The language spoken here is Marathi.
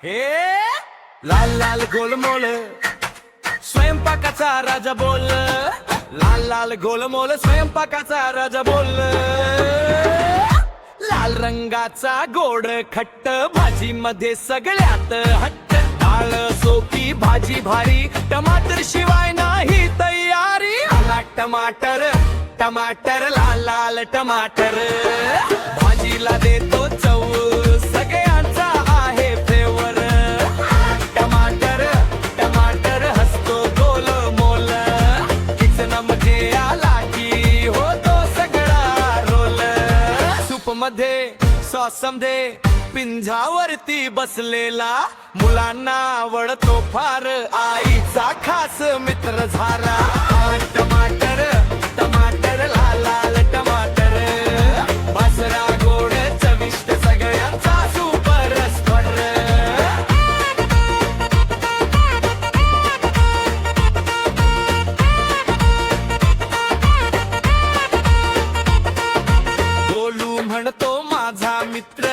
हे लाल लाल गोलमोल स्वयंपाकाचा राजा बोल, लाल लाल गोलमोल स्वयंपाकाचा राजा बोल, लाल रंगाचा गोड खट्ट भाजी मध्ये सगळ्यात हट्ट, डाळ सोकी भाजी भारी टमाटर शिवाय नाही तयारी, आला टमाटर टमाटर लाल लाल टमाटर, भाजीला देतो चव सगळ्यांचा आहे फ्लेवर, टमाटर टमाटर हसतो गोल मोल, किचन मध्ये आला की होतो सगळा रोल, सूप मध्ये सॉस मध्ये पिंजावरती बसलेला, मुलांना आवडतो फार आईचा खास मित्र झाला, टमाटर टमाटर लाल लाल टमाटर, बसरा गोड चविष्ट सगळ्यांचा सुपर स्पर, गोलू म्हणतो माझा मित्र